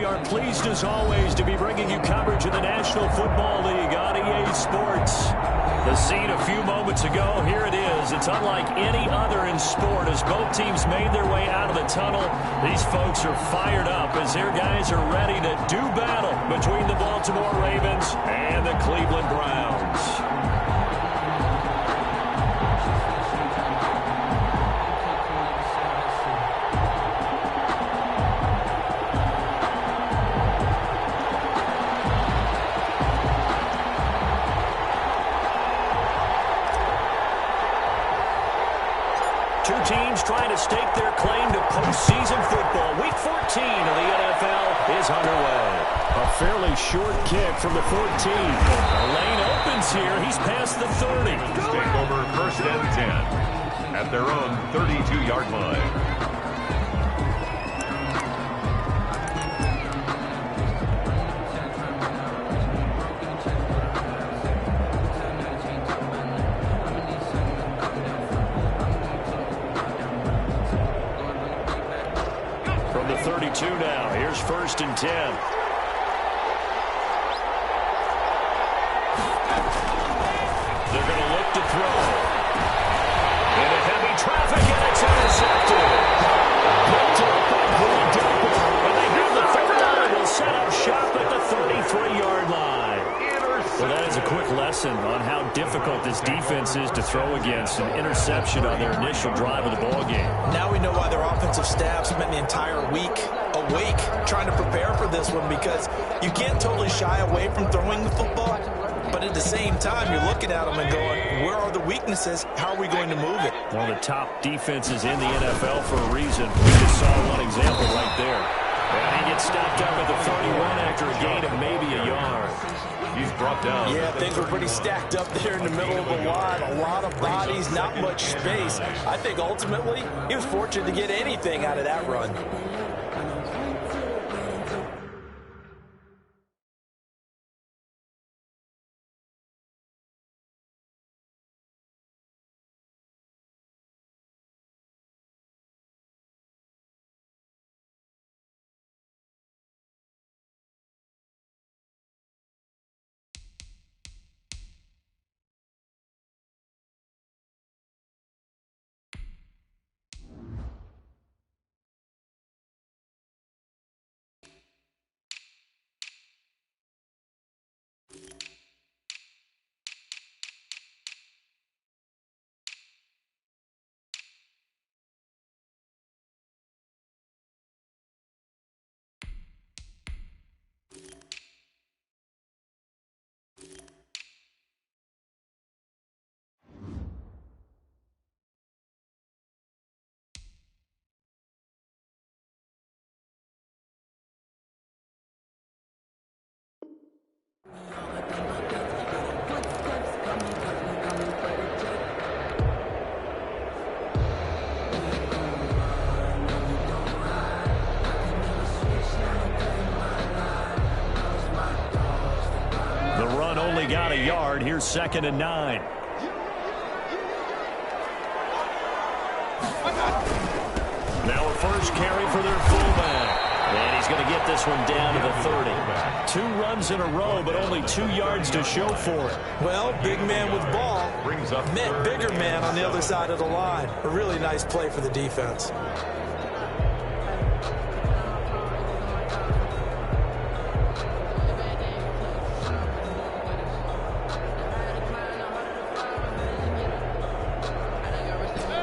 we are pleased as always to be bringing you coverage of the National Football League on EA Sports. The scene a few moments ago, here it is. It's unlike any other in sport as both teams made their way out of the tunnel. These folks are fired up as their guys are ready to do battle between the Baltimore Ravens and the Cleveland Browns. Two teams trying to stake their claim to postseason football. Week 14 of the NFL is underway. A fairly short kick from the 14. The lane opens here. He's past the 30. Take over 1st and 10 at their own 32-yard line. From the 32 now, here's 1st and 10. They're going to look to throw. Into heavy traffic, and it's intercepted. Picked up by Cleveland. And they have the third down and will set up shop at the 33-yard line. Well, that is a quick lesson on how difficult this defense is to throw against. An interception on their initial drive of the ballgame. Now we know why their offensive staff spent the entire week awake trying to prepare for this one, because you can't totally shy away from throwing the football, but at the same time you're looking at them and going, where are the weaknesses? How are we going to move it? One of the top defenses in the NFL for a reason. We just saw one example right there. And he gets stopped up at the 31 after a gain of maybe a yard. He's brought down. Yeah, things were pretty stacked up there in the middle of the line. A lot of bodies, not much space. I think ultimately he was fortunate to get anything out of that run. The run only got a yard. Here's 2nd and 9. Now a first carry for their fullback. And he's going to get this one down to the 30. 2 runs in a row, but only 2 yards to show for it. Well, big man with ball met bigger man on the other side of the line. A really nice play for the defense.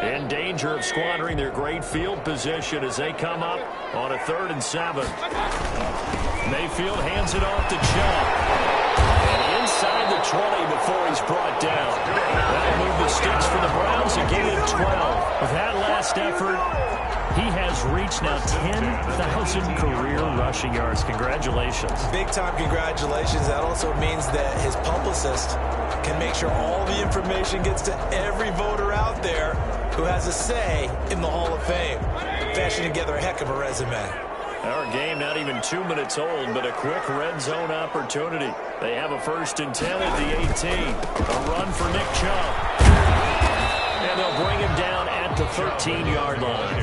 In danger of squandering their great field position as they come up on a 3rd and 7. Mayfield hands it off to Chubb. And inside the 20 before he's brought down. That'll move the sticks for the Browns again at 12. With that last effort, he has reached now 10,000 career rushing yards. Congratulations. Big-time congratulations. That also means that his publicist can make sure all the information gets to every voter out there who has a say in the Hall of Fame. Fashioning together a heck of a resume. Our game not even 2 minutes old, but a quick red zone opportunity. They have a 1st and 10 at the 18. A run for Nick Chubb. And they'll bring him down at the 13-yard line.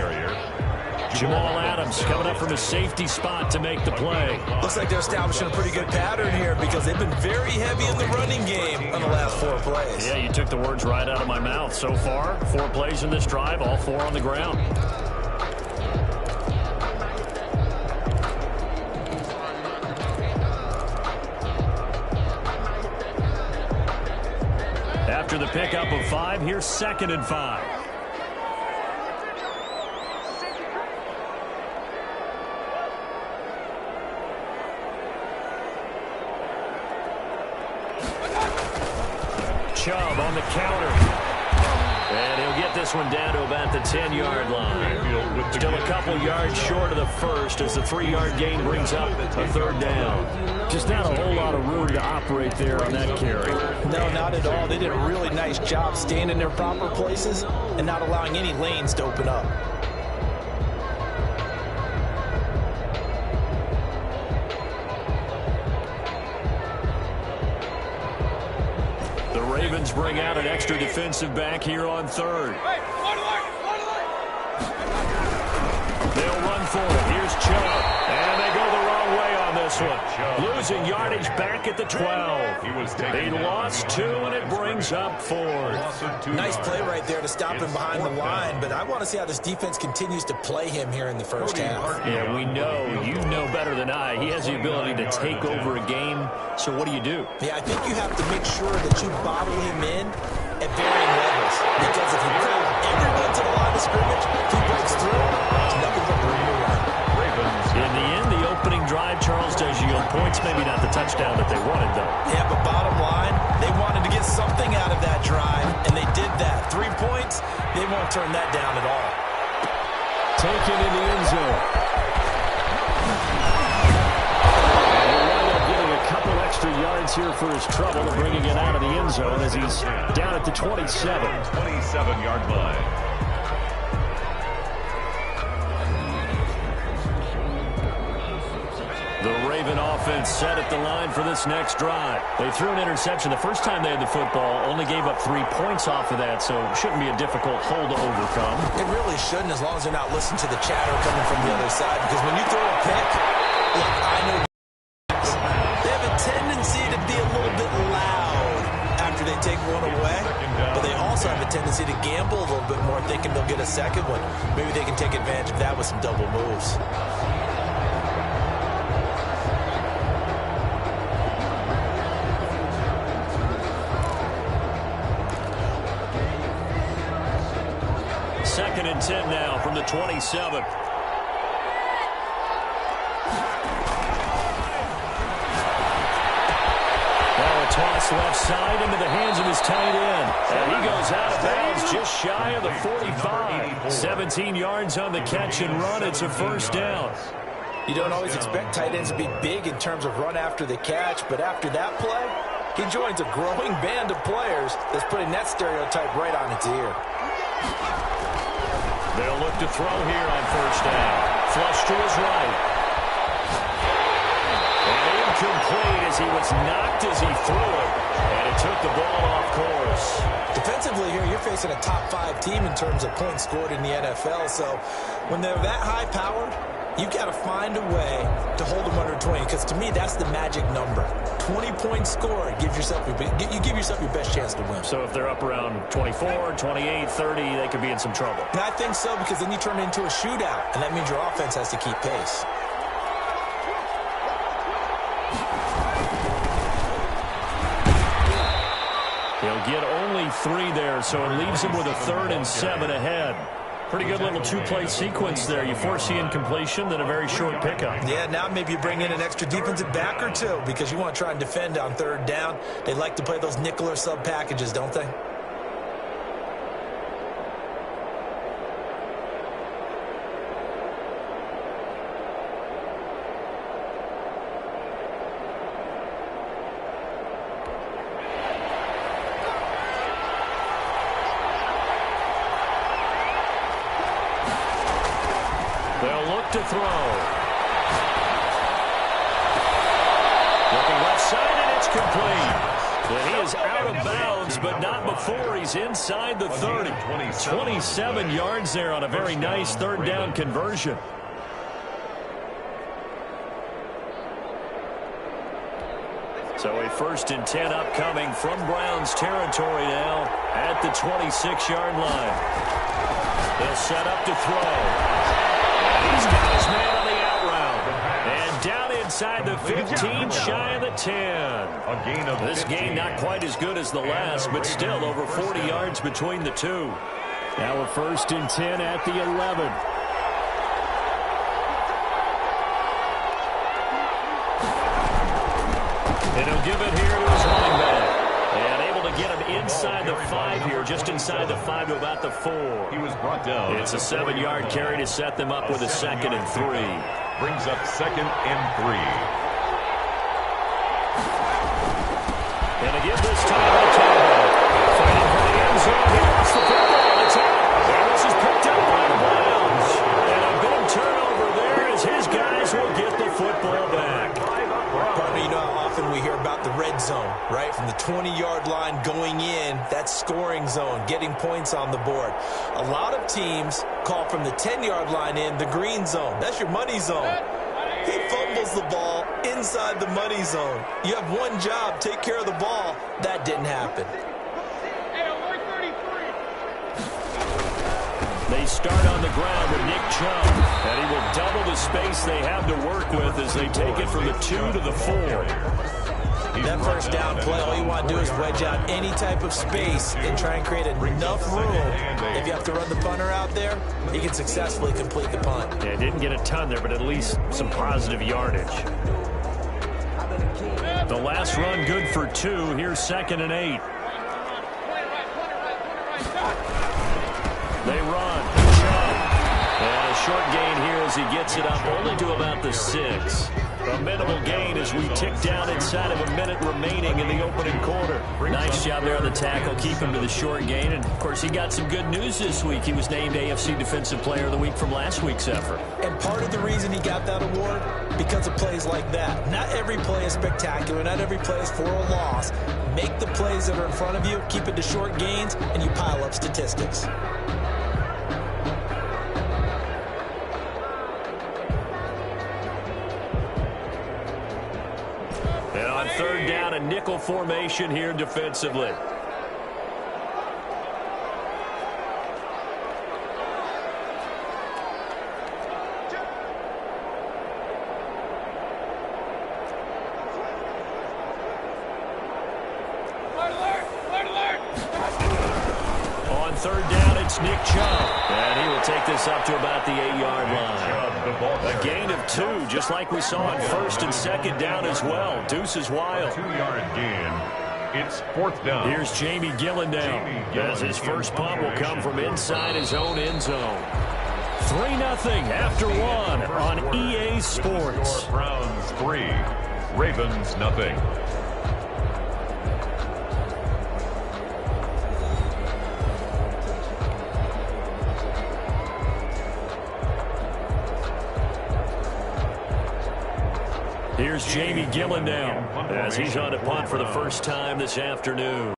Jamal Adams coming up from a safety spot to make the play. Looks like they're establishing a pretty good pattern here because they've been very heavy in the running game on the last 4 plays. Yeah, you took the words right out of my mouth. So far, 4 plays in this drive, all 4 on the ground. After the pickup of 5, here's 2nd and 5. Chubb on the counter. And he'll get this one down to about the 10-yard line. Still a couple yards short of the first as the 3-yard gain brings up a 3rd down. Just not a whole lot of room to operate there on that carry. No, not at all. They did a really nice job staying in their proper places and not allowing any lanes to open up. The Ravens bring out an extra defensive back here on 3rd. They'll run for it. Here's Chubb. And they go the wrong way on this one. Losing yardage back at the 12. They lost 2, and it brings up 4th. Nice play right there to stop him behind the line, but I want to see how this defense continues to play him here in the first half. Yeah, we know. You know better than I. He has the ability to take over a game. So what do? Yeah, I think you have to make sure that you bottle him in at varying levels. Because if you bring everyone to the line of scrimmage, if he breaks through, it's nothing but room to run. In the end, the opening drive, Charles, does yield points. Maybe not the touchdown that they wanted, though. Yeah, but bottom line, they wanted to get something out of that drive, and they did that. 3 points, they won't turn that down at all. Taken in the end zone. And we'll wind up getting a couple extra yards here for his trouble and bringing it out of the end zone as he's down at the 27. 27-yard line. The Raven offense set at the line for this next drive. They threw an interception the first time they had the football, only gave up 3 points off of that, so it shouldn't be a difficult hole to overcome. It really shouldn't, as long as they're not listening to the chatter coming from the other side, because when you throw a pick, look, I know they have a tendency to be a little bit loud after they take one away, but they also have a tendency to gamble a little bit more, thinking they'll get a second one. Maybe they can take advantage of that with some double moves. Second and 10 now from the 27. Toss left side into the hands of his tight end. And he goes out of bounds just shy of the 45. 17 yards on the catch and run. It's a 1st down. You don't always expect tight ends to be big in terms of run after the catch, but after that play, he joins a growing band of players that's putting that stereotype right on its ear. They'll look to throw here on 1st down. Flush to his right. Incomplete as he was knocked as he threw it, and it took the ball off course. Defensively here, you're facing a top 5 team in terms of points scored in the NFL, so when they're that high-powered, you got to find a way to hold them under 20, because to me, that's the magic number. 20 points scored, you give yourself your best chance to win. So if they're up around 24, 28, 30, they could be in some trouble. And I think so, because then you turn it into a shootout, and that means your offense has to keep pace. He'll get only 3 there, so it leaves him with a 3rd and 7 ahead. Pretty good little 2-play sequence there. You force the incompletion, then a very short pickup. Yeah, now maybe you bring in an extra defensive back or 2 because you want to try and defend on 3rd down. They like to play those nickel or sub packages, don't they? They'll look to throw. Looking left side, and it's complete. And he is out of bounds, but not before he's inside the 30. 27 yards there on a very nice third down conversion. So a 1st and 10 upcoming from Browns territory now at the 26-yard line. They'll set up to throw. He's got his man on the out route. And down inside the 15, shy of the 10. This game not quite as good as the last, but still over 40 yards between the two. Now a 1st and 10 at the 11. And he'll give it here to his running back. And able to get him inside the 5 here, just inside the 5 to about the 4. He was brought down. It's a 7-yard carry to set them up with a 2nd and 3. Brings up 2nd and 3. And again this time to Tambo. Fighting for the end zone. He lost the football. It's out. And this is picked up by the Browns. And a big turnover there as his guys will get the football back. Partner, you know how often we hear about the red zone, right? From the 20-yard line going in, that's scoring zone, getting points on the board. A lot of teams call from the 10-yard line in the green zone. That's your money zone. He fumbles the ball inside the money zone. You have one job, take care of the ball. That didn't happen. They start on the ground with Nick Chubb, and he will double the space they have to work with as they take it from the 2 to the 4. That first down play, all you want to do is wedge out any type of space and try and create enough room. If you have to run the punter out there, he can successfully complete the punt. Yeah, didn't get a ton there, but at least some positive yardage. The last run good for 2. Here's 2nd and 8. They run. And a short gain here as he gets it up only to about the 6. A minimal gain as we tick down inside of a minute remaining in the opening quarter. Nice job there on the tackle. Keep him to the short gain. And, of course, he got some good news this week. He was named AFC Defensive Player of the Week from last week's effort. And part of the reason he got that award, because of plays like that. Not every play is spectacular. Not every play is for a loss. Make the plays that are in front of you, keep it to short gains, and you pile up statistics. And on 3rd down, a nickel formation here defensively. On 3rd down, it's Nick Chubb. And he will take this up to about the 8-yard line. A gain of 2, just like we saw on 1st and 2nd down as well. Deuce is wild. 2-yard gain. It's 4th down. Here's Jamie Gillendown as his first punt will come from inside his own end zone. 3-0 after 1 on EA Sports. Browns 3, Ravens nothing. Here's Jamie Gillendown as he's on to punt for the first time this afternoon.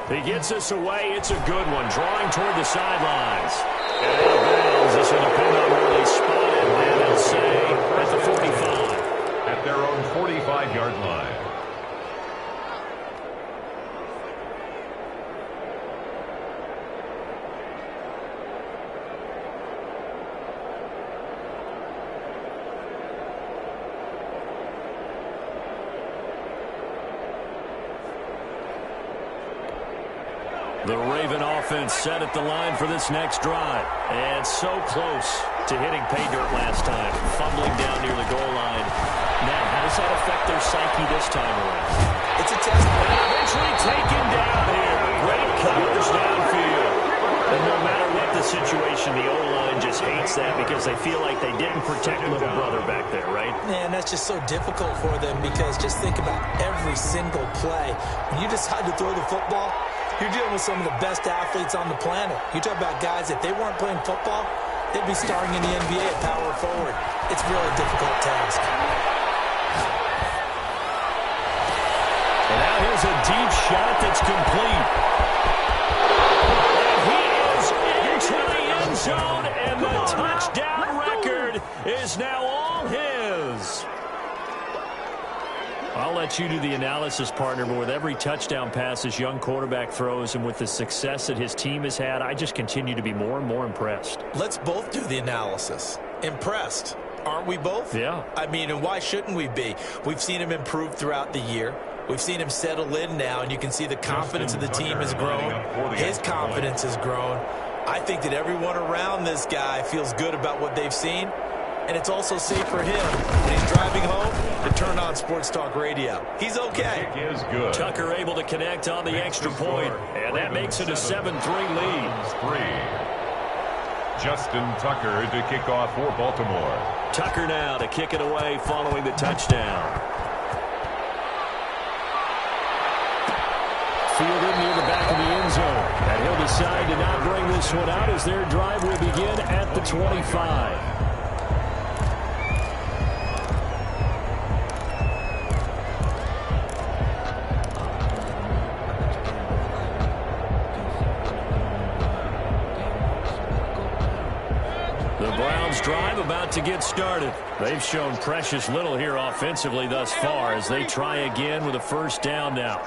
He gets us away. It's a good one. Drawing toward the sidelines. And out of bounds. This will depend on where they spot it. And they'll say at the 45. At their own 45-yard line. The Raven offense set at the line for this next drive. And so close to hitting pay dirt last time. Fumbling down near the goal line. Now, how does that affect their psyche this time around? It's a test. And eventually taken down here. Great coverage downfield. And no matter what the situation, the O-line just hates that because they feel like they didn't protect little brother back there, right? Man, that's just so difficult for them because just think about every single play. When you decide to throw the football, you're dealing with some of the best athletes on the planet. You talk about guys, if they weren't playing football, They'd be starring in the NBA at power forward. It's really a difficult task. And now here's a deep shot that's complete. And he is into the end zone, and the touchdown record is now all his. I'll let you do the analysis, partner, but with every touchdown pass this young quarterback throws and with the success that his team has had, I just continue to be more and more impressed. Let's both do the analysis. Impressed. Aren't we both? Yeah. I mean, and why shouldn't we be? We've seen him improve throughout the year. We've seen him settle in now, and you can see the confidence of the team has grown. His confidence has grown. I think that everyone around this guy feels good about what they've seen, and it's also safe for him when he's driving home to turn on Sports Talk Radio. He's okay. Is good. Tucker able to connect on the extra point, and that makes it a 7-3 lead. 3. Justin Tucker to kick off for Baltimore. Tucker now to kick it away following the touchdown. Fielded near the back of the end zone. And he'll decide to not bring this one out as their drive will begin at the 25. The Browns drive about to get started. They've shown precious little here offensively thus far as they try again with a first down now.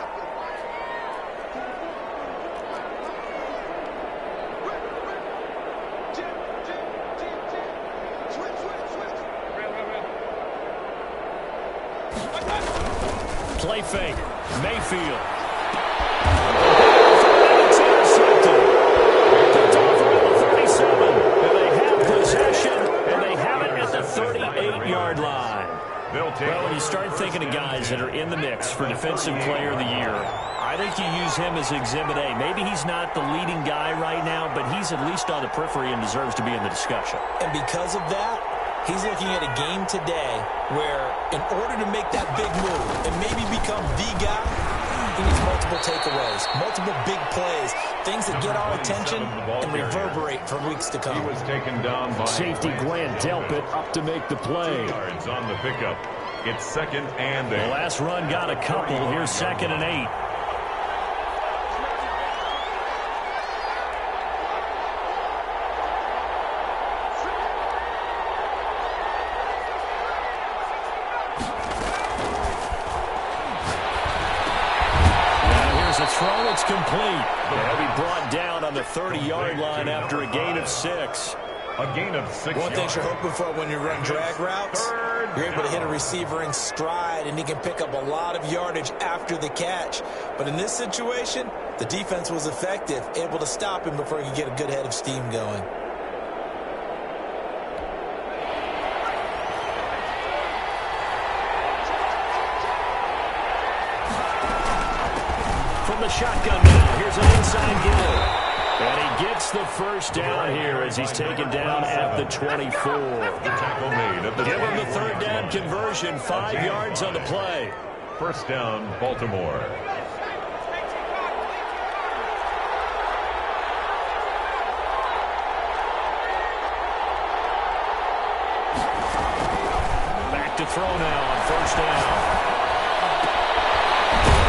Play fake. Mayfield. It's intercepted. Picked off around the 37. And they have possession, and they have it at the 38-yard line. Well, when you start thinking of guys that are in the mix for Defensive Player of the Year, I think you use him as Exhibit A. Maybe he's not the leading guy right now, but he's at least on the periphery and deserves to be in the discussion. And because of that, he's looking at a game today where in order to make that big move and maybe become the guy, he needs multiple takeaways, multiple big plays, things that get our attention and reverberate for weeks to come. He was taken down by Safety Glenn Delpit up to make the play. 2 yards on the pickup. It's 2nd and 8. The last run got a couple. Here's 2nd and 8. Throw, it's complete. They'll be brought down on the 30-yard line after a gain of 6. A gain of 6 One thing yards. you're hoping for when you run drag routes, you're able to hit a receiver in stride, and he can pick up a lot of yardage after the catch. But in this situation, the defense was effective, able to stop him before he could get a good head of steam going. The shotgun now. Here's an inside gill. And he gets the first down here as he's taken down at the 24. The tackle made at the Give him the 24. third down conversion. 5 yards on the play. First down, Baltimore. Back to throw now on first down.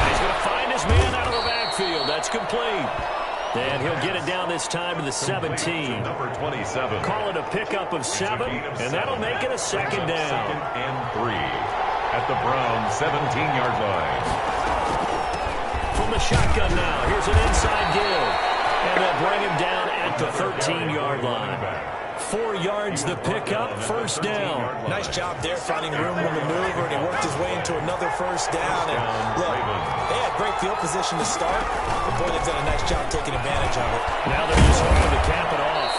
He's going to find his man out of the backfield. That's complete. And he'll get it down this time to the 17. Number 27. Call it a pickup of 7, and that'll make it a second down. 2nd and 3 at the Browns 17-yard line. From the shotgun now, here's an inside give. And they'll bring him down at the 13-yard line. 4 yards the pickup, first down. Nice job there finding room to maneuver, and he worked his way into another first down. And look, they had great field position to start, but boy, they've done a nice job taking advantage of it. Now they're just hoping to cap it off.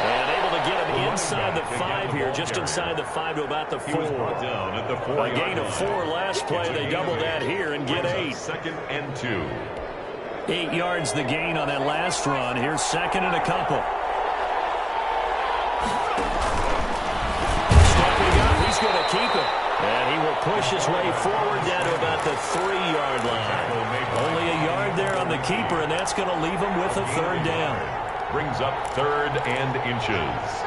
And able to get him inside the 5 here, just inside the 5 to about the 4. Down at the 4. A gain of 4 last play. They double that here and get 8. 2nd and 2. 8 yards the gain on that last run. Here's 2nd and a couple. Stepping up, he's going to keep it. And he will push his way forward down to about the 3-yard line. Only a yard there on the keeper, and that's going to leave him with a third down. Brings up 3rd and inches.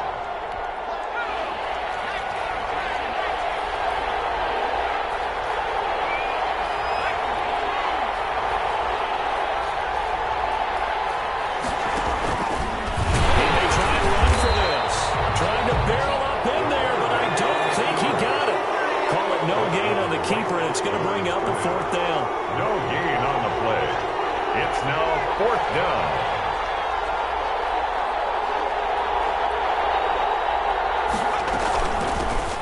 gain on the keeper, and it's going to bring out the fourth down. No gain on the play. It's now fourth down.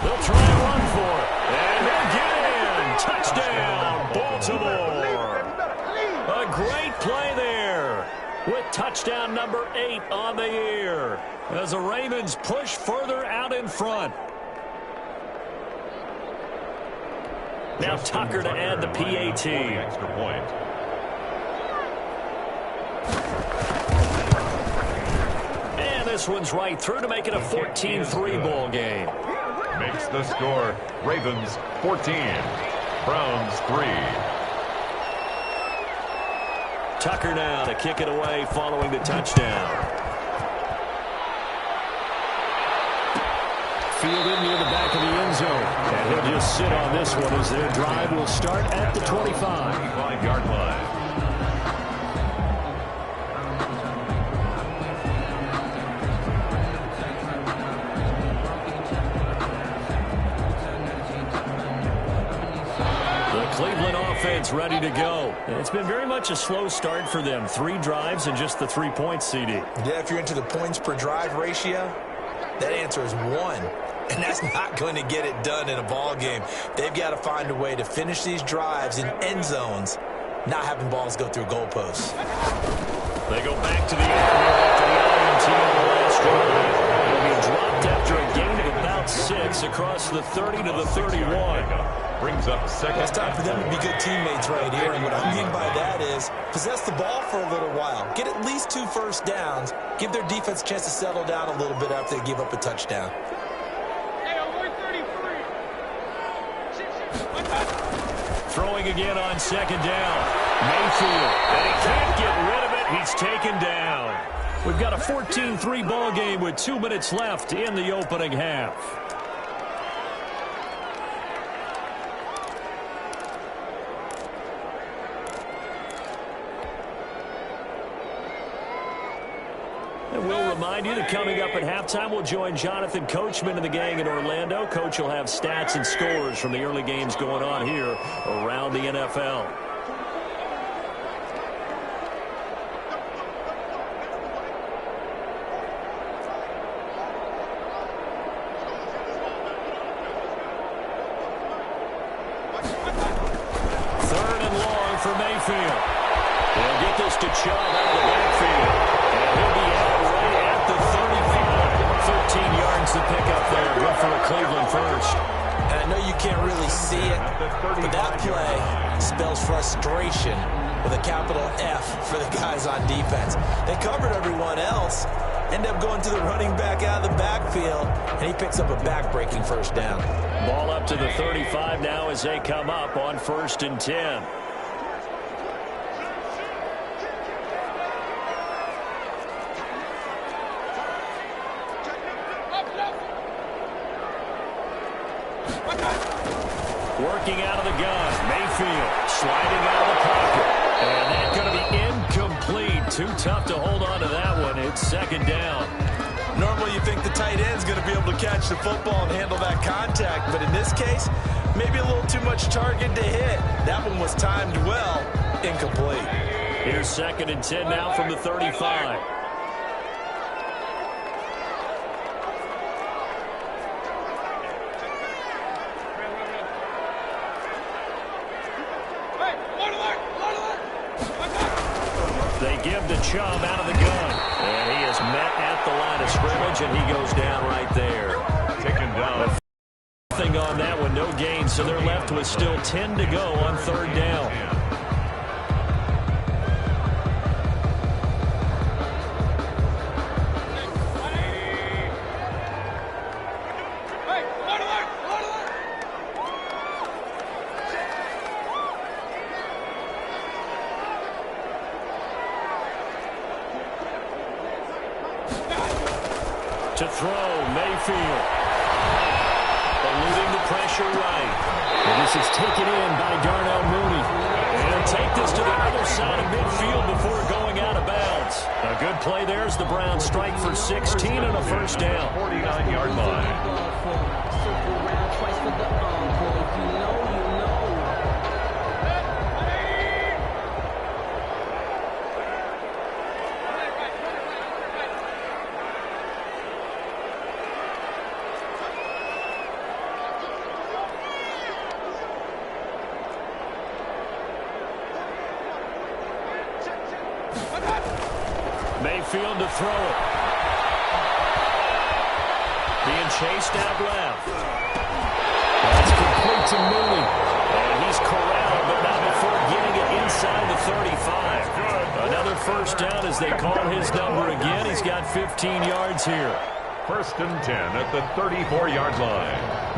They'll try and run for it. And they'll get in. Touchdown, Baltimore. A great play there with touchdown number 8 on the year as the Ravens push further out in front. Now Tucker to add the PAT. Extra point. And this one's right through to make it a 14-3 ball game. Makes the score Ravens 14, Browns 3. Tucker now to kick it away following the touchdown. Fielded near the back of the end zone. And he'll just sit on this one as their drive will start at the 25. 5-yard line. Cleveland offense ready to go. It's been very much a slow start for them. 3 drives and just the 3 points, CD. Yeah, if you're into the points per drive ratio, that answer is 1. And that's not going to get it done in a ball game. They've got to find a way to finish these drives in end zones, not having balls go through goalposts. They go back to the air after the INT on the last drive. It'll be dropped after a gain of about 6 across the 30 to the 31. Brings up second. It's time for them to be good teammates right here. And what I mean by that is possess the ball for a little while. Get at least 2 first downs. Give their defense a chance to settle down a little bit after they give up a touchdown. Throwing again on second down. Mayfield. And he can't get rid of it. He's taken down. We've got a 14-3 ball game with 2 minutes left in the opening half. And we'll remind you that coming up at halftime, we'll join Jonathan Coachman and the gang in Orlando. Coach will have stats and scores from the early games going on here around the NFL. Third and long for Mayfield. They'll get this to Chubb out of the backfield. And he'll be out right at the 35. 13 yards to pick up there. Good for a Cleveland first. And I know you can't really see it, but that play spells frustration with a capital F for the guys on defense. They covered everyone else, end up going to the running back out of the backfield, and he picks up a back-breaking first down. Ball up to the 35 now as they come up on 1st and 10. Working out of the gun. Mayfield sliding out of the pocket. And that's going to be incomplete. Too tough to hold on to that one. It's second down. Normally you think the tight end's going to be able to catch the football and handle that contact, but in this case, maybe a little too much target to hit. That one was timed well. Incomplete. Here's 2nd and 10 now from the 35. They give the Chubb out of the gun. And he is met at the line of scrimmage, and he goes down right there. Taken down. Nothing on that one, no gain, so they're left with still 10 to go on 3rd down. To throw, Mayfield. Eluding the pressure right. And this is taken in by Darnell Mooney. And take this to the other side of midfield before going out of bounds. A good play there as the Browns strike for 16 and a first down. 49-yard line. Mayfield to throw it. Being chased out left. That's complete to Mooney. And he's corralled, but not before getting it inside the 35. Another first down as they call his number again. He's got 15 yards here. First and 10 at the 34-yard line.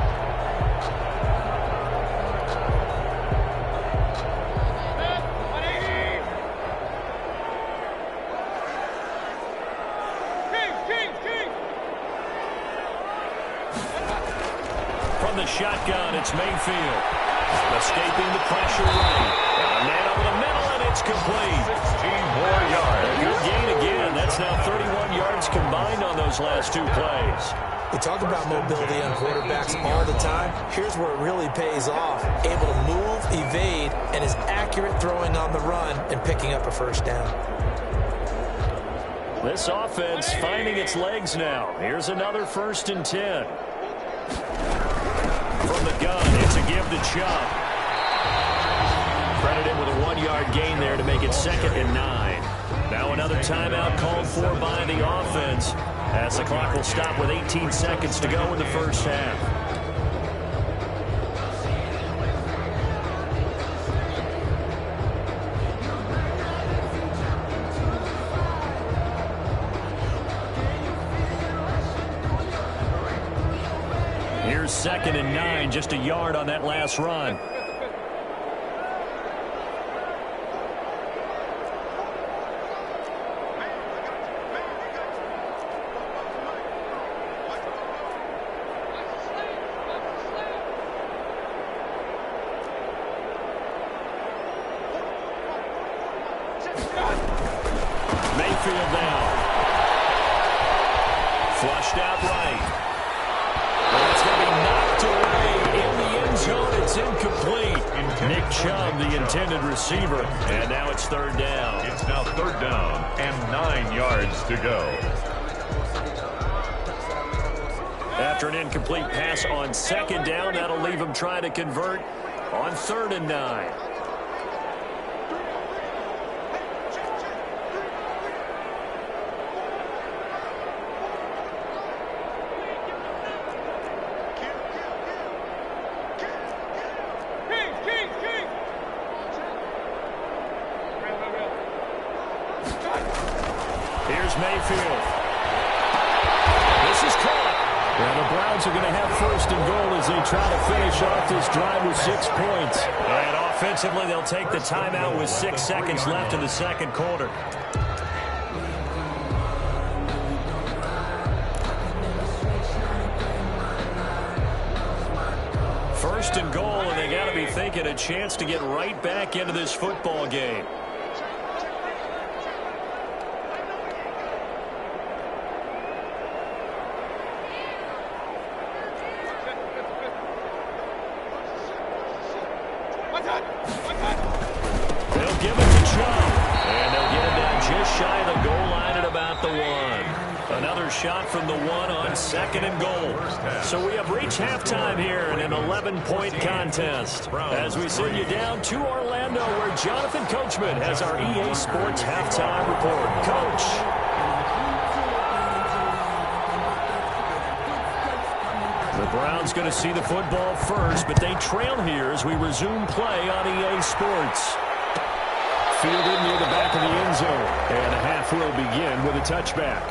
Shotgun, it's Mayfield. Escaping the pressure right. And a man over the middle, and it's complete. 16 more yards. A good gain again. That's now 31 yards combined on those last two plays. We talk about mobility on quarterbacks all the time. Here's where it really pays off. Able to move, evade, and is accurate throwing on the run and picking up a first down. This offense finding its legs now. Here's another first and 10. From the gun, it's a give to Chubb. Credit him with a 1-yard gain there to make it 2nd and 9. Now another timeout called for by the offense as the clock will stop with 18 seconds to go in the first half. Here's 2nd and 9, just a yard on that last run. Mayfield now. Flushed out right. It's going to be knocked away in the end zone. It's incomplete. Nick Chubb, the intended receiver. And now it's 3rd down. It's now 3rd down and 9 yards to go. After an incomplete pass on 2nd down, that'll leave him trying to convert on 3rd and 9. Mayfield. This is caught. And the Browns are going to have 1st and goal as they try to finish off this drive with 6 points. And offensively, they'll take the timeout with 6 seconds left in the 2nd quarter. First and goal, and they got to be thinking a chance to get right back into this football game. They'll give it to Chubb. And they'll get him down just shy of the goal line at about the 1. Another shot from the 1 on 2nd and goal. So we have reached halftime here in an 11-point contest. As we send you down to Orlando, where Jonathan Coachman has our EA Sports halftime report. Coach. The Browns going to see the football first, but they trail here as we resume play on EA Sports. Fielded near the back of the end zone, and the half will begin with a touchback.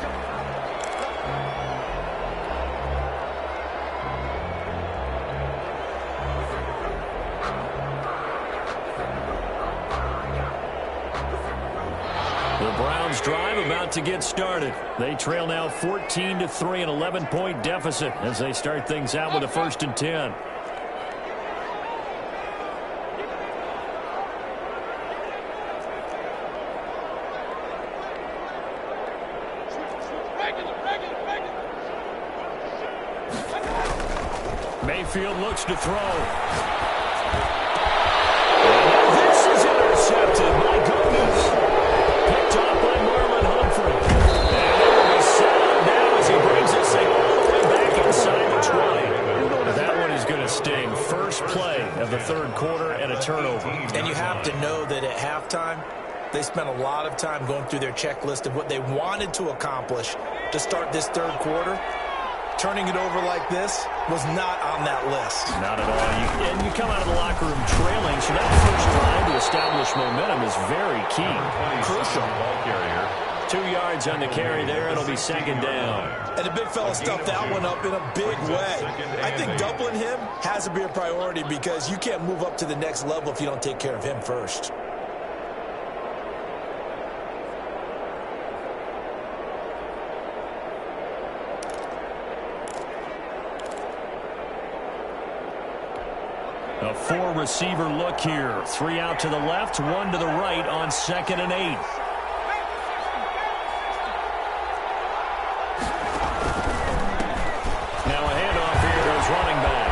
The Browns drive about to get started. They trail now 14-3, an 11-point deficit as they start things out with a 1st and 10. Mayfield looks to throw. This is intercepted. My goodness. Picked off by Marlon Humphrey. And it will be set now as he brings this thing all the way back inside the 20. That one is going to sting. First play of the 3rd quarter and a turnover. And you have to know that at halftime, They spent a lot of time going through their checklist of what they wanted to accomplish to start this third quarter. Turning it over like this was not on that list. Not at all. And you come out of the locker room trailing, so that first drive to establish momentum is very key. Crucial. Ball carrier. 2 yards on the carry there. It'll be second down. And the big fella stuffed that one up in a big way. I think doubling him has to be a priority because you can't move up to the next level if you don't take care of him first. A 4-receiver look here. 3 out to the left, 1 to the right on 2nd and 8. Running back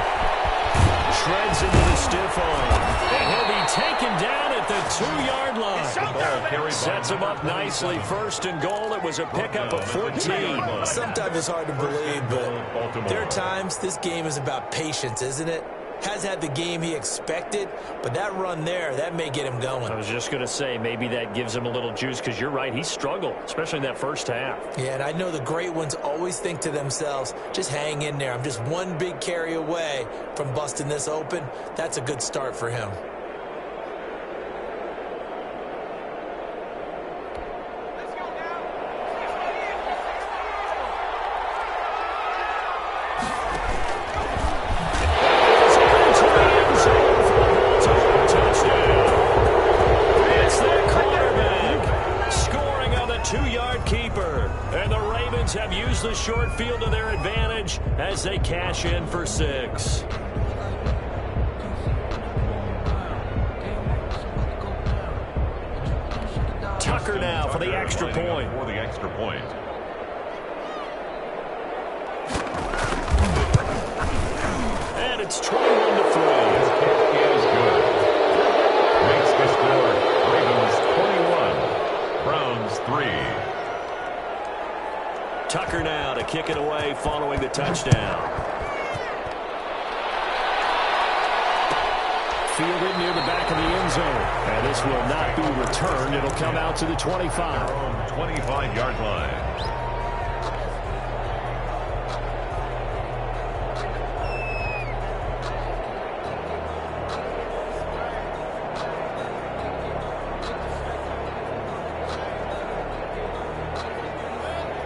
shreds into the stiff arm, and he'll be taken down at the 2-yard line. Sets him up nicely. 1st and goal. It was a pickup of 14. Sometimes it's hard to believe, but there are times this game is about patience, isn't it? Has had the game he expected, but that run there, that may get him going. I was just going to say, maybe that gives him a little juice because you're right, he struggled, especially in that first half. Yeah, and I know the great ones always think to themselves, just hang in there. I'm just one big carry away from busting this open. That's a good start for him. Have used the short field to their advantage as they cash in for 6. Tucker now for the extra point. For the extra point. And it's 21-3. His kick is good. Makes the score Ravens 21, Browns 3. Tucker now to kick it away following the touchdown. Fielded near the back of the end zone. And this will not be returned. It'll come out to the 25. 25-yard line.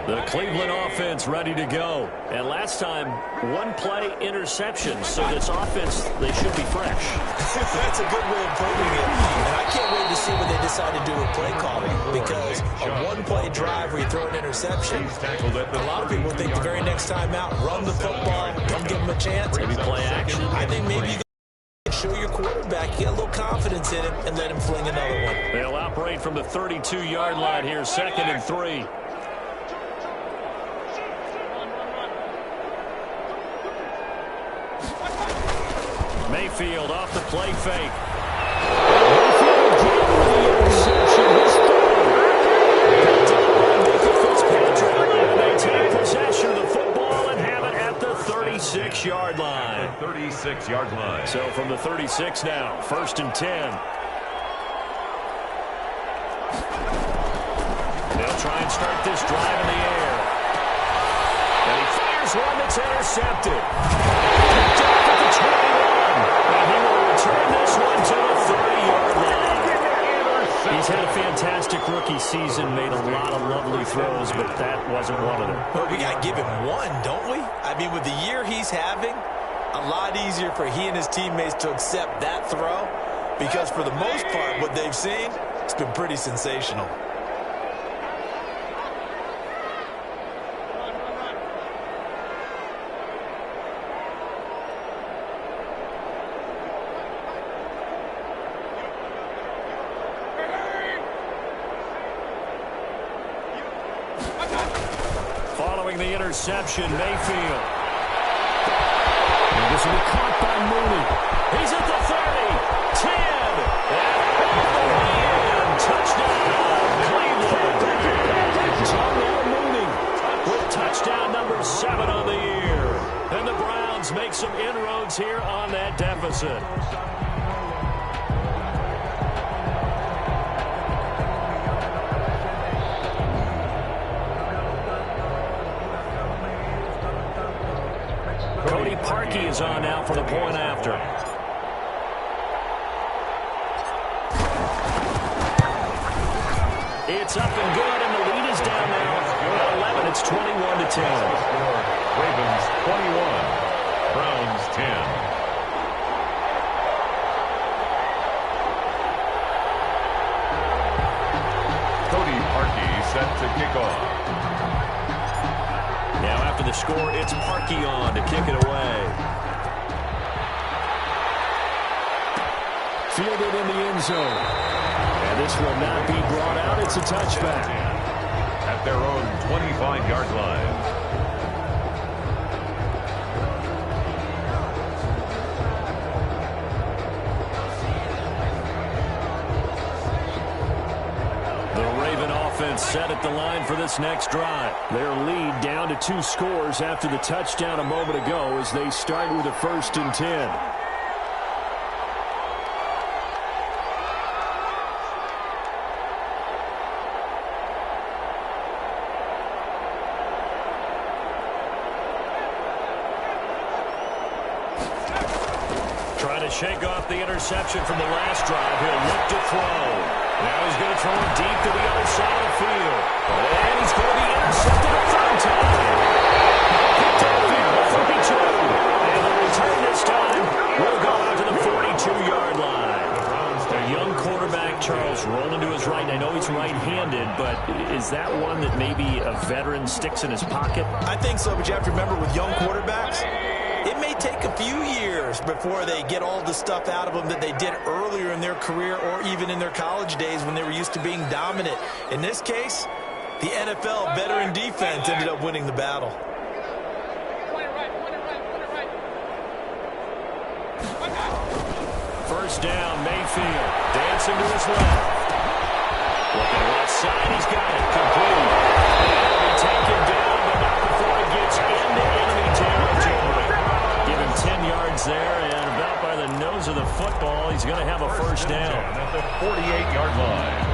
The Cleveland offense ready to go. And last time, 1-play interception. So this offense, they should be fresh. That's a good way of putting it. And I can't wait to see what they decide to do with play calling. Because a 1-play drive where you throw an interception, a lot of people think the very next time out, run the football, come give them a chance. Maybe play action. I think maybe you show your quarterback, get a little confidence in him, and let him fling another one. They'll operate from the 32-yard line here, 2nd and 3. Mayfield off the play fake. Mayfield dropped the interception. His third. They take possession of the football and have it at the 36-yard line. The 36-yard line. So from the 36 now, 1st and 10. They'll try and start this drive in the air. And he fires one that's intercepted. Picked off at the 21. And he will return this one to the 30-yard line. He's had a fantastic rookie season, made a lot of lovely throws, but that wasn't one of them. But we got to give him one, don't we? I mean, with the year he's having, a lot easier for he and his teammates to accept that throw because for the most part, what they've seen, it's been pretty sensational. Following the interception, Mayfield. And this will be caught by Mooney. He's at the 30, 10, and all the way in. Touchdown, Cleveland. Darnell Mooney with touchdown number 7 on the year. And the Browns make some inroads here on that deficit. Parkey is on now for the point after. It's up and good, and the lead is down now. At 11, it's 21-10. Ravens 21, Browns 10. Cody Parkey set to kick off. Now after the score, it's Parkey on to kick it away. Fielded in the end zone. And this will not be brought out. It's a touchback. At their own 25-yard line. Offense set at the line for this next drive. Their lead down to 2 scores after the touchdown a moment ago as they start with a 1st and 10. Trying to shake off the interception from the last drive. He'll look to throw. Now he's going to throw it deep to the other side of the field. And he's going to be intercepted a 3rd time. Picked up here at 32. And the return this time will go out to the 42-yard line. A young quarterback, Charles, rolling to his right. And I know he's right-handed, but is that one that maybe a veteran sticks in his pocket? I think so, but you have to remember with young quarterbacks, it may take a few years before they get all the stuff out of them that they did earlier in their career or even in their college days when they were used to being dominant. In this case, the NFL veteran defense ended up winning the battle. First down, Mayfield. Dancing to his left. Looking left side, he's got it. Complete. He'll be taken down, but not before he gets into enemy territory. Give him 10 yards there, and about by the nose of the football, he's going to have a first down. At the 48-yard line.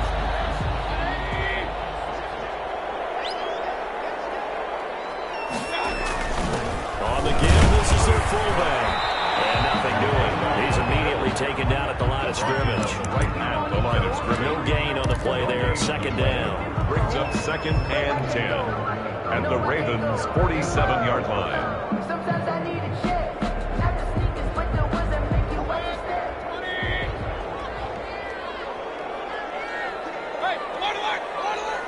On the give, this is their fullback. And nothing doing. He's immediately taken down at the line of scrimmage. Right at the line of scrimmage. No gain on the play there. 2nd down. Brings up 2nd and 10. At the Ravens' 47-yard line. Sometimes I need a check. Not the sneakers, but the ones that make you understand. Hey, alert, alert, alert.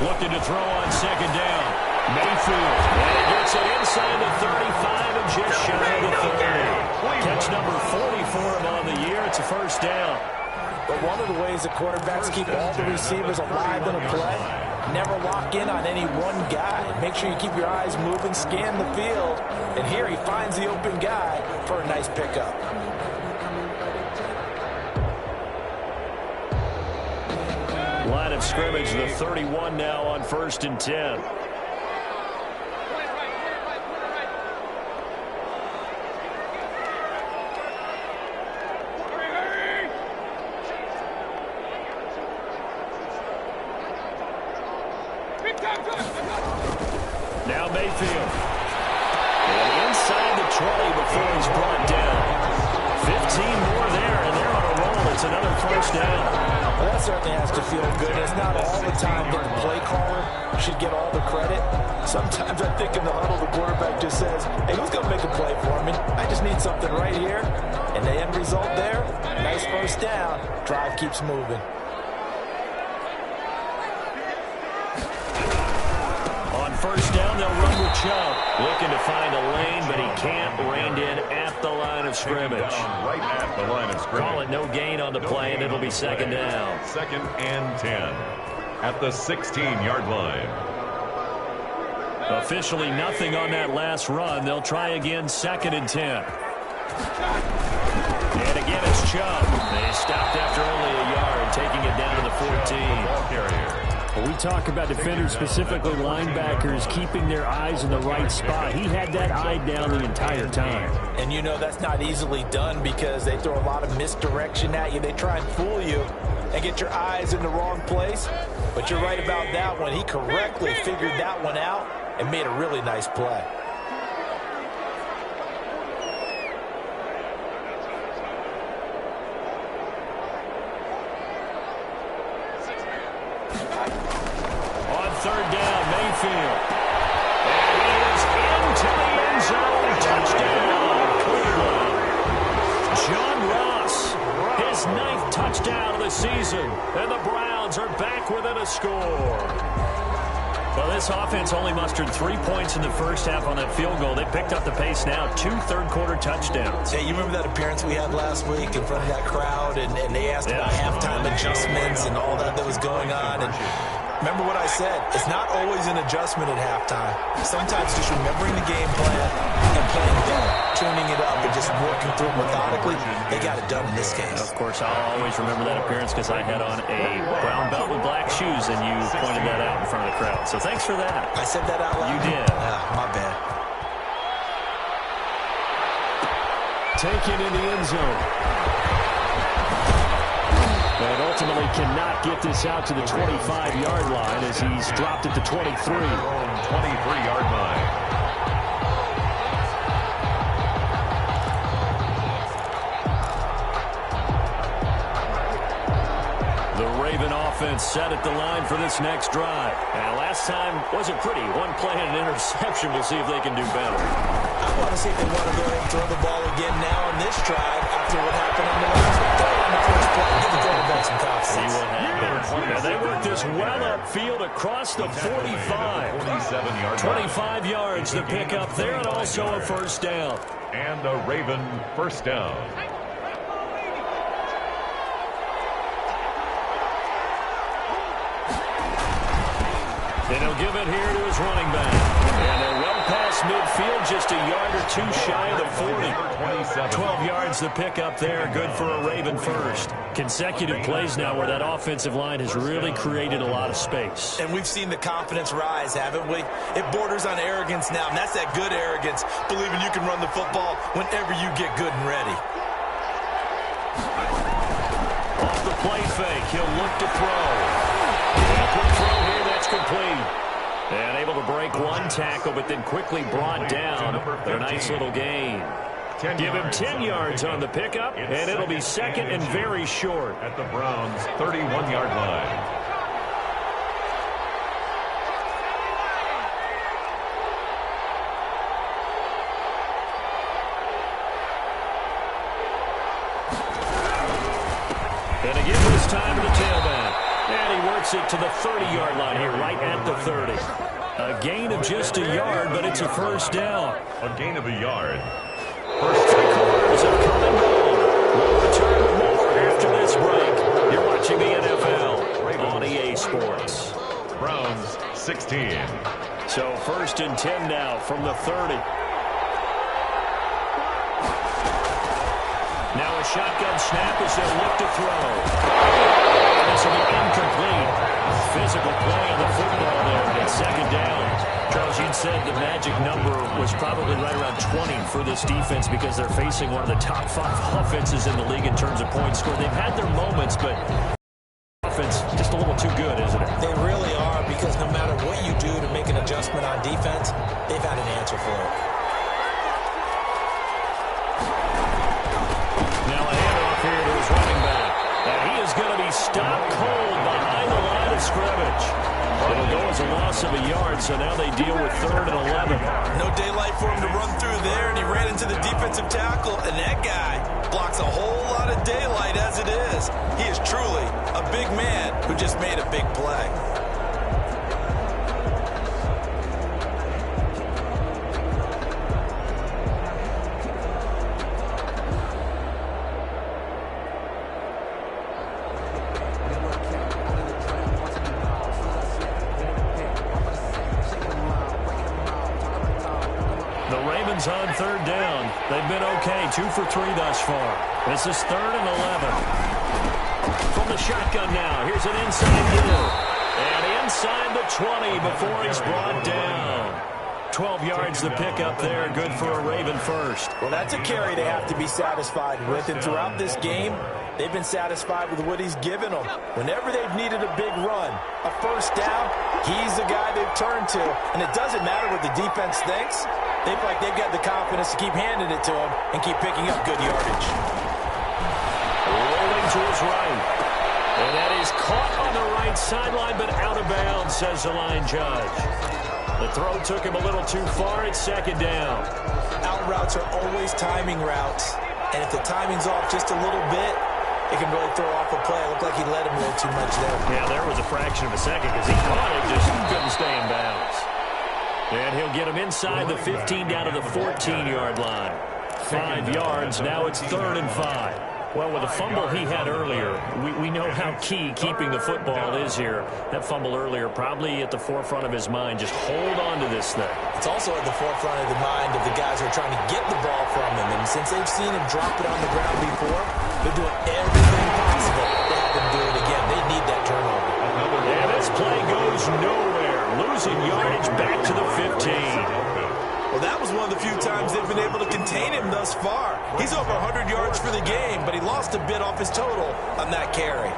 Looking to throw on 2nd down. Mayfield. And he gets it inside the 35 and just shy of the 30. Catch number 40 for him on the year. It's a first down. But one of the ways the quarterbacks keep all the receivers alive in a play, never lock in on any one guy. Make sure you keep your eyes moving, scan the field. And here he finds the open guy for a nice pickup. Line of scrimmage, the 31 now on 1st and 10. Now Mayfield. And inside the 20 before he's brought down. 15 more there, and they're on a roll. It's another first down. Well, that certainly has to feel good. It's not all the time that the play caller should get all the credit. Sometimes I think in the huddle, the quarterback just says, hey, who's going to make a play for me? I just need something right here. And the end result there, nice first down. Drive keeps moving. On first down, they'll run with Chubb. Looking to find a lane, but he can't. Reined in at the line of scrimmage. Right at the line of scrimmage. Call it no gain on the play, and it'll be 2nd down. 2nd and 10. At the 16-yard line. Officially nothing on that last run. They'll try again, 2nd and 10. And again, it's Chubb. They stopped after only a yard, taking it down to the 14. Ball carrier. Well, we talk about defenders, specifically linebackers, keeping their eyes in the right spot. He had that eye down the entire time. And you know that's not easily done because they throw a lot of misdirection at you. They try and fool you and get your eyes in the wrong place. But you're right about that one. He correctly figured that one out and made a really nice play. On third down, Mayfield. And he is into the end zone. Touchdown, Cleveland. John Ross, his 9th touchdown of the season. And the Browns are back within a score. Well, this offense only mustered 3 points in the first half on that field goal. They picked up the pace now, 2 third-quarter touchdowns. Hey, you remember that appearance we had last week in front of that crowd, and they asked about halftime adjustments and all that was going on, and remember what I said, it's not always an adjustment at halftime. Sometimes just remembering the game plan and playing better, tuning it up and just working through it methodically. They got it done in this case. Of course, I'll always remember that appearance because I had on a brown belt with black shoes, and you pointed that out in front of the crowd. So thanks for that. I said that out loud? You did. My bad. Taken in the end zone. And ultimately cannot get this out to the 25-yard line as he's dropped at the 23. 23-yard line. The Raven offense set at the line for this next drive. And last time wasn't pretty. One play and an interception. We'll see if they can do better. I want to see if they want to go ahead and throw the ball again now on this drive after what happened on the last one. Throw it on the first play. Give the quarterback some confidence. See what happens. And they work this well upfield across the 45. 25 yards to pick up there, and also a first down. And a Raven first down. And he'll give it here to his running back. And they're well past midfield, just a yard or two shy of the 40. 12 yards to pick up there, good for a Raven first. Consecutive plays now where that offensive line has really created a lot of space. And we've seen the confidence rise, haven't we? It borders on arrogance now, and that's that good arrogance, believing you can run the football whenever you get good and ready. Off the play fake, he'll look to throw. Quick throw here, that's complete. And able to break one tackle, but then quickly brought down. A nice little gain. Give him 10 yards on the pickup, and it'll be second and very short. At the Browns' 31-yard line. And again this time to the tailback. And he works it to the 30-yard line here, right at the 30. A gain of just a yard, but it's a first down. A gain of a yard. First three quarters are coming home. We'll return with more after this break. You're watching the NFL on EA Sports. Browns 16. So first and 10 now from the 30. Now a shotgun snap as they'll look to throw. This will be incomplete. Physical play on the football there at second down. Charles, you said the magic number was probably right around 20 for this defense because they're facing one of the top 5 offenses in the league in terms of points scored. They've had their moments, but offense just a little too good, isn't it? They really are, because no matter what you do to make an adjustment on defense, they've had an answer for it. Now a handoff here to his running back. And he is going to be stopped cold behind the line of scrimmage. It'll go as a loss of a yard, so now they deal with 3rd and 11. No daylight for him to run through there, and he ran into the defensive tackle, and that guy blocks a whole lot of daylight as it is. He is truly a big man who just made a big play. On 3rd down. They've been okay. 2 for 3 thus far. This is 3rd and 11. From the shotgun now. Here's an inside hill. And inside the 20 before he's brought down. 12 yards the pickup there, good for a Raven first. Well, that's a carry they have to be satisfied with, and throughout this game, they've been satisfied with what he's given them. Whenever they've needed a big run, a first down, he's the guy they've turned to. And it doesn't matter what the defense thinks. They feel like they've got the confidence to keep handing it to him and keep picking up good yardage. Rolling to his right. And that is caught on the right sideline, but out of bounds, says the line judge. The throw took him a little too far. It's second down. Out routes are always timing routes. And if the timing's off just a little bit, it can really throw off a play. It looked like he let him a little too much there. Yeah, there was a fraction of a second because he caught it, just couldn't stay in bounds. And he'll get him inside the 15 down to the 14-yard line. 5 yards. Now it's 3rd and 5. Well, with the fumble he had earlier, we know how key keeping the football is here. That fumble earlier probably at the forefront of his mind. Just hold on to this thing. It's also at the forefront of the mind of the guys who are trying to get the ball from him. And since they've seen him drop it on the ground before, they're doing everything possible to have him do it again. They need that turnover. And this play goes nowhere. Losing yardage back to the 15. Well, that was one of the few times they've been able to contain him thus far. He's over 100 yards for the game, but he lost a bit off his total on that carry.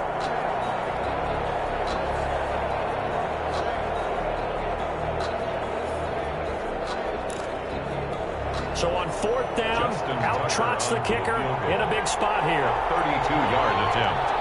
So on 4th down, out trots the kicker in a big spot here. 32-yard attempt.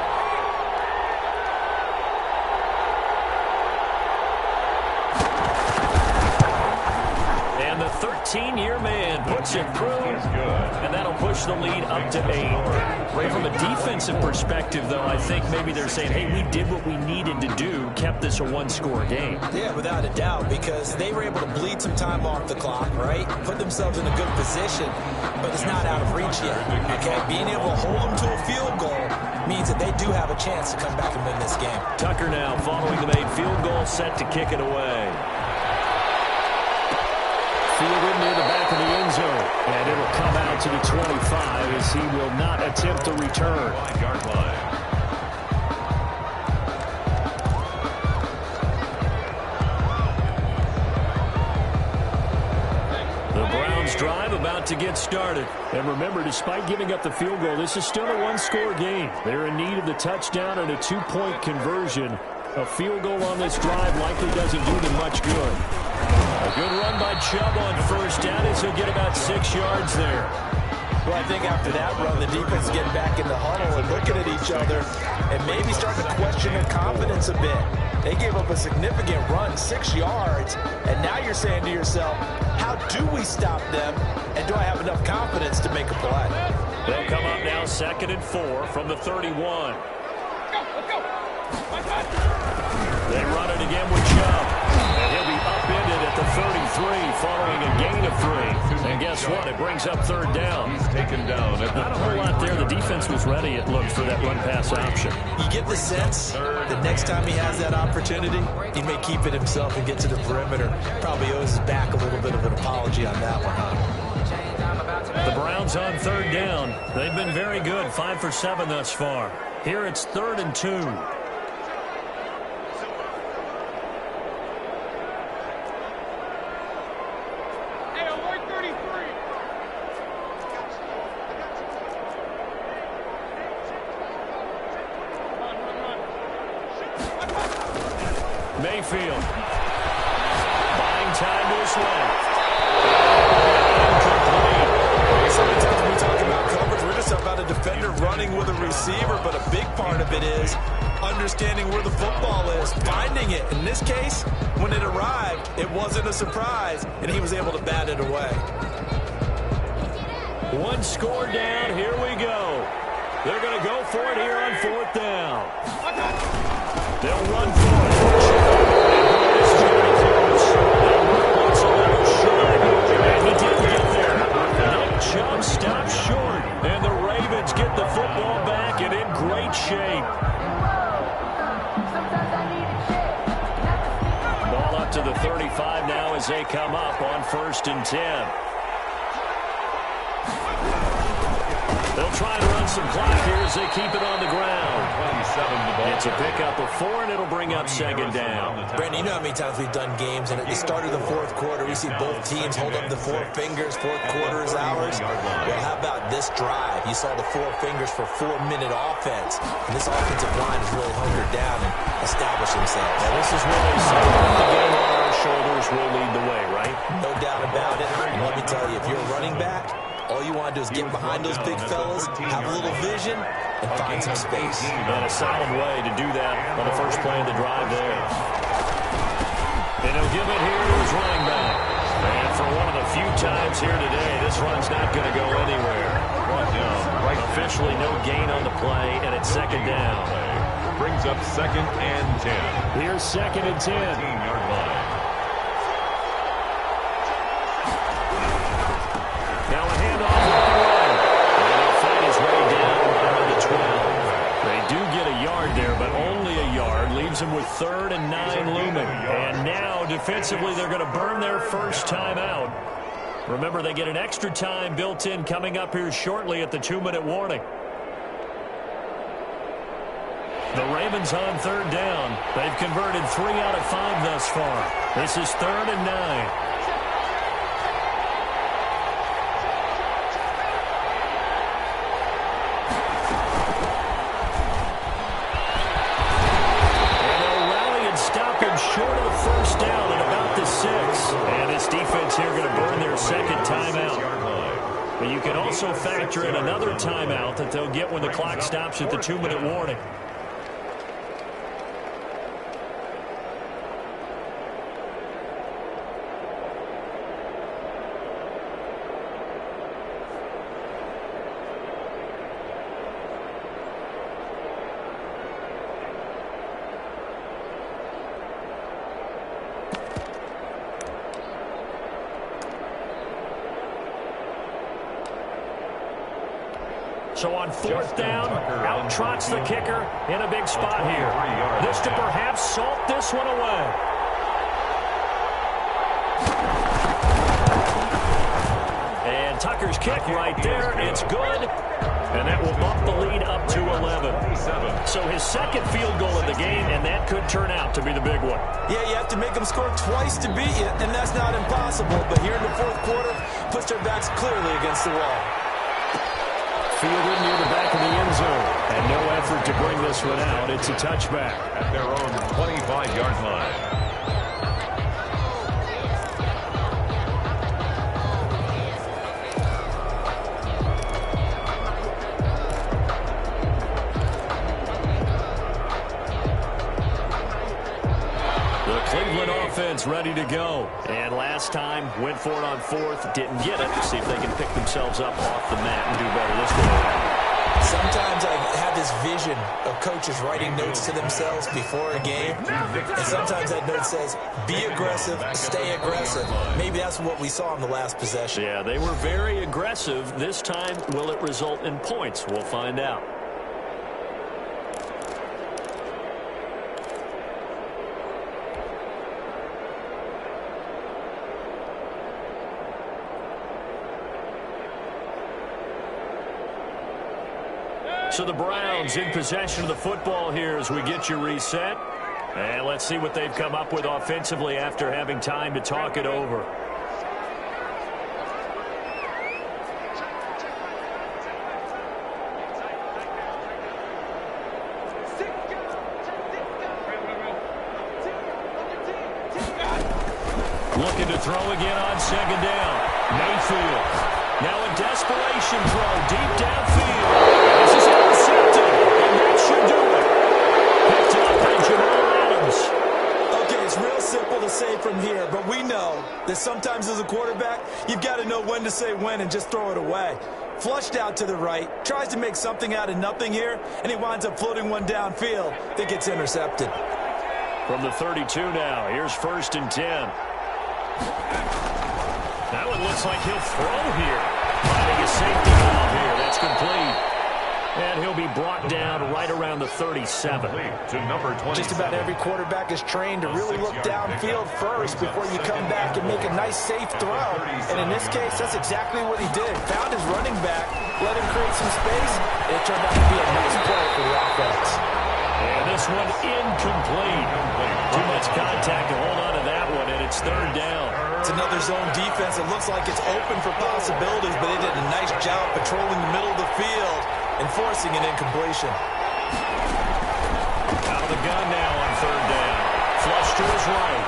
And the 13-year man puts it through, and that'll push the lead up to 8. Right from a defensive perspective, though, I think maybe they're saying, hey, we did what we needed to do, kept this a one-score game. Yeah, without a doubt, because they were able to bleed some time off the clock, right? Put themselves in a good position, but it's not out of reach yet, okay? Being able to hold them to a field goal means that they do have a chance to come back and win this game. Tucker now following the made field goal, set to kick it away. Fielded near the back of the end zone, and it'll come out to the 25 as he will not attempt to return. 5-yard line. The Browns drive about to get started. And remember, despite giving up the field goal, this is still a one-score game. They're in need of the touchdown and a 2-point conversion. A field goal on this drive likely doesn't do them much good. A good run by Chubb on first down as he'll get about 6 yards there. Well, I think after that run, the defense is getting back in the huddle and looking at each other and maybe starting to question their confidence a bit. They gave up a significant run, 6 yards, and now you're saying to yourself, how do we stop them, and do I have enough confidence to make a play? They'll come up now 2nd and 4 from the 31. They run it again with Chubb. And he'll be upended at the 33 following a gain of 3. And guess what? It brings up 3rd down. He's taken down at the Not a whole lot there. The defense was ready, it looked, for that run-pass option. You get the sense that next time he has that opportunity, he may keep it himself and get to the perimeter. Probably owes his back a little bit of an apology on that one, huh? The Browns on 3rd down. They've been very good, 5 for 7 thus far. Here it's 3rd and 2. Mayfield. Buying time to his left. Sometimes we talk about coverage, we're just about a defender running with a receiver, but a big part of it is understanding where the football is, finding it. In this case, when it arrived, it wasn't a surprise, and he was able to bat it away. 1 score down. Here we go. They're going to go for it here on 4th down. They'll run for it. And he didn't get there. Nick Chubb stops short, and the Ravens get the football back and in great shape. Ball up to the 35 now as they come up on 1st and 10. They'll try to run some clock here as they keep it on the ground. 27 the ball. It's a pickup of 4, and it'll bring up second down. Brandon, you know how many times we've done games, and at the start of the fourth quarter, we see both teams hold up the four fingers, fourth quarter is ours. Well, how about this drive? You saw the four fingers for 4-minute offense, and this offensive line has really hunkered down and established themselves. Now, this is where they say the game on our shoulders will lead the way, right? No doubt about it. And let me tell you, if you're a running back, all you want to do is get behind those big fellas, have a little vision, and find some space. And a solid way to do that on the first play of the drive there. And he'll give it here to his running back. And for one of the few times here today, this run's not going to go anywhere. Officially no gain on the play, and it's second down. Brings up 2nd and 10. Here's 2nd and 10. 15-yard line. Now a handoff with the run. And he'll find his way down around the 12. They do get a yard there, but only a yard. Leaves them with 3rd and 9 looming. And now, defensively, they're going to burn their first time out. Remember, they get an extra time built in coming up here shortly at the 2-minute warning. The Ravens on 3rd down. They've converted 3 out of 5 thus far. This is 3rd and 9. Short of the first down at about the 6. And this defense here going to burn their second timeout. But you can also factor in another timeout that they'll get when the clock stops at the 2-minute warning. So on 4th down, out trots the kicker in a big spot here. This to perhaps salt this one away. And Tucker's kick right there. It's good. And that will bump the lead up to 11. So his second field goal of the game, and that could turn out to be the big one. Yeah, you have to make them score twice to beat you, and that's not impossible. But here in the fourth quarter, puts their backs clearly against the wall. Fielded near the back of the end zone. And no effort to bring this one out. It's a touchback. At their own 25-yard line. Cleveland offense ready to go. And last time, went for it on 4th, didn't get it. See if they can pick themselves up off the mat and do better this go around. Sometimes I have this vision of coaches writing notes to themselves before a game. And sometimes that note says, be aggressive, stay aggressive. Maybe that's what we saw in the last possession. Yeah, they were very aggressive. This time, will it result in points? We'll find out. So the Browns in possession of the football here as we get you reset. And let's see what they've come up with offensively after having time to talk it over. Looking to throw again on 2nd down. Mayfield. Now a desperation throw deep downfield. This is intercepted, and that should do it. Picked up by Jamal Adams. Okay, it's real simple to say from here, but we know that sometimes as a quarterback, you've got to know when to say when and just throw it away. Flushed out to the right, tries to make something out of nothing here, and he winds up floating one downfield that gets intercepted. From the 32 now, here's 1st and 10. Now it looks like he'll throw here. Finding a safety valve here. That's complete. And he'll be brought down right around the 37. To number 20. Just about every quarterback is trained to really look downfield first before you come back and make a nice, safe throw. And in this case, that's exactly what he did. Found his running back, let him create some space, and it turned out to be a nice play for the offense. And this one incomplete. Too much contact to hold on to that one, and it's third down. It's another zone defense. It looks like it's open for possibilities, but they did a nice job patrolling the middle of the field and forcing an incompletion. Out of the gun now on third down. Flush to his right.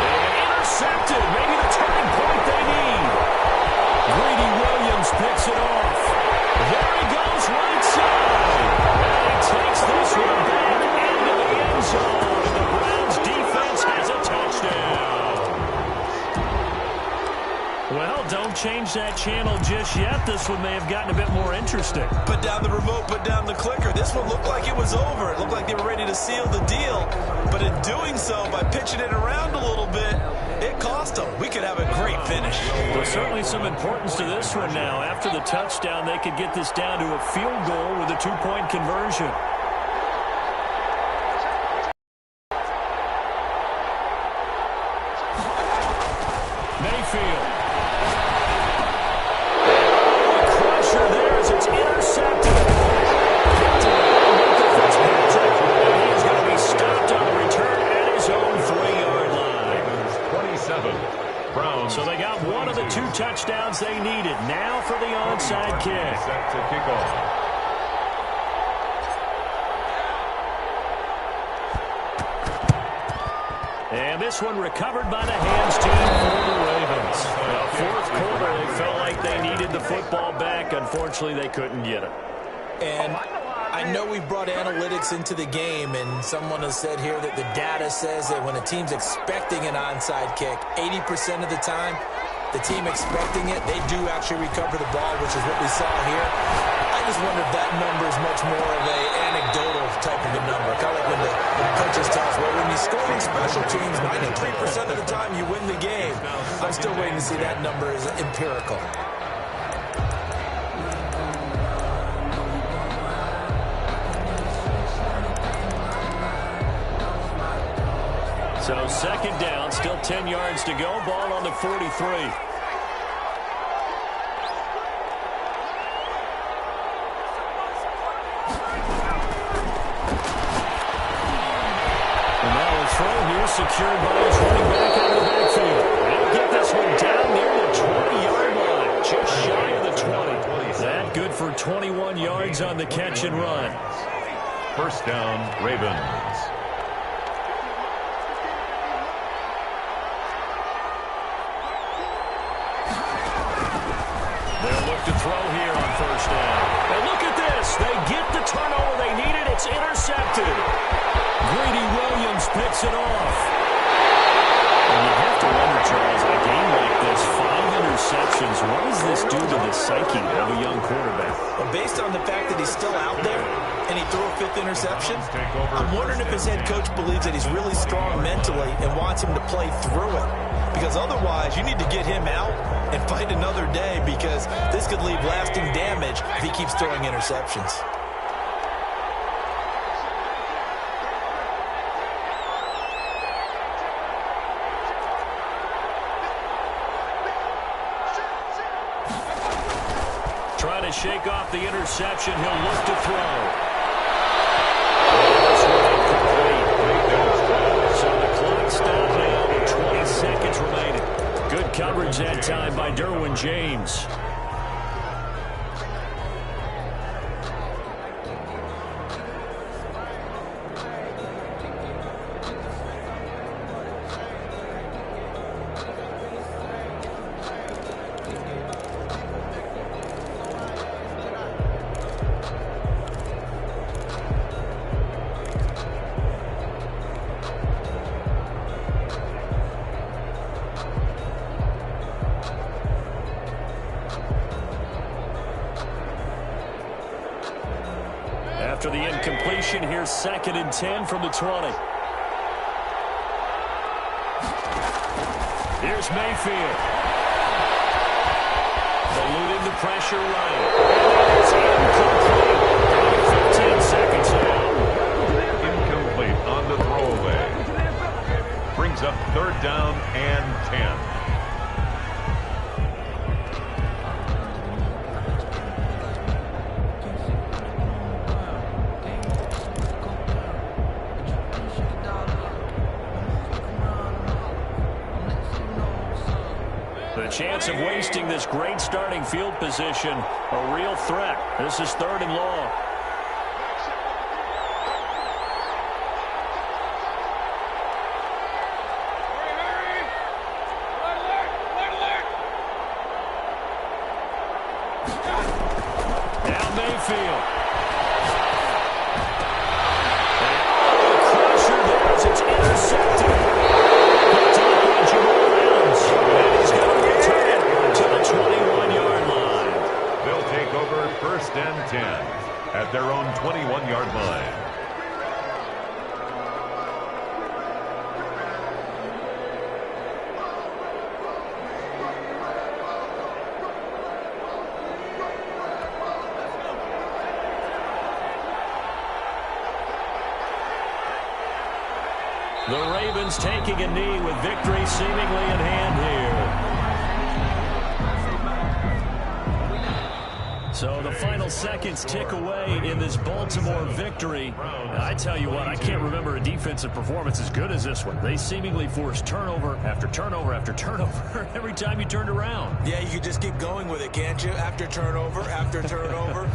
And intercepted. Maybe the turning point they need. Greedy Williams picks it off. There he goes right side. And he takes this one back into the end zone. And the Browns defense has a touchdown. Well, don't change that channel just yet. This one may have gotten a bit more interesting. Put down the remote, put down the clicker. This one looked like it was over. It looked like they were ready to seal the deal. But in doing so, by pitching it around a little bit, it cost them. We could have a great finish. There's certainly some importance to this one now. After the touchdown, they could get this down to a field goal with a two-point conversion. Mayfield. Crusher there as it's intercepted. And he is going to be stopped on the return at his own 3-yard line. 27. Browns. So they got one of the two touchdowns they needed. Now for the onside kick. Set to kick off. And this one recovered by the hands team for the Ravens. Fourth quarter, they felt like they needed the football back. Unfortunately, they couldn't get it. And I know we brought analytics into the game, and someone has said here that the data says that when a team's expecting an onside kick, 80% of the time, the team expecting it, they do actually recover the ball, which is what we saw here. I just wonder if that number is much more of an anecdotal type of a number. Kind of like when the coaches tell us, well, when you score in special teams, 93% of the time you win the game. I'm still waiting to see that number is empirical. So second down, still 10 yards to go. Ball on the 43. Secured by his running back out of the backfield. They'll get this one down near the 20-yard line, just shy of the 20. That good for 21 yards on the catch and run. First down, Ravens. They'll look to throw here on first down. And look at this. They get the turnover they needed. It's intercepted. Greedy Williams picks it off. And you have to wonder, Charles, in a game like this, 5 interceptions, what does this do to the psyche of a young quarterback? Well, based on the fact that he's still out there and he threw a 5th interception, I'm wondering if his head coach believes that he's really strong mentally and wants him to play through it. Because otherwise, you need to get him out and fight another day, because this could leave lasting damage if he keeps throwing interceptions. Trying to shake off the interception. He'll look to throw. So the clock stopped now with 20 seconds remaining. Good coverage that time by Derwin James. After the incompletion, here's 2nd and 10 from the 20. Here's Mayfield. Eluding the pressure right. Incomplete. 15 seconds now. Incomplete on the throwaway. Brings up third down and 10. The chance of wasting this great starting field position, a real threat. This is 3rd and long. Now Mayfield. And crusher there as it's intercepted. Picked up by Jamal Adams. And he's going to return it to the 21-yard line. They'll take over 1st and 10 at their own 21-yard line. The Ravens taking a knee with victory seemingly in hand here. So the final seconds tick away in this Baltimore victory. And I tell you what, I can't remember a defensive performance as good as this one. They seemingly forced turnover after turnover after turnover every time you turned around. Yeah, you could just keep going with it, can't you? After turnover, after turnover.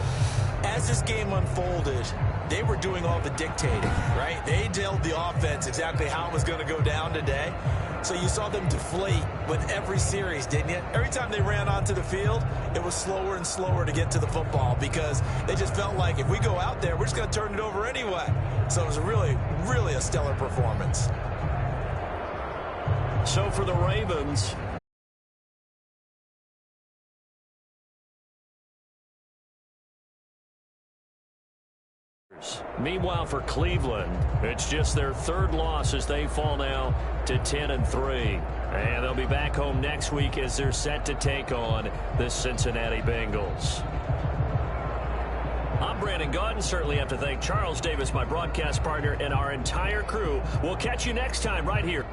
As this game unfolded, they were doing all the dictating, right? They told the offense exactly how it was going to go down today. So you saw them deflate with every series, didn't you? Every time they ran onto the field, it was slower and slower to get to the football because they just felt like if we go out there, we're just going to turn it over anyway. So it was really, really a stellar performance. So for the Ravens, meanwhile, for Cleveland, it's just their 3rd loss as they fall now to 10-3. And they'll be back home next week as they're set to take on the Cincinnati Bengals. I'm Brandon Gaudin. Certainly have to thank Charles Davis, my broadcast partner, and our entire crew. We'll catch you next time right here.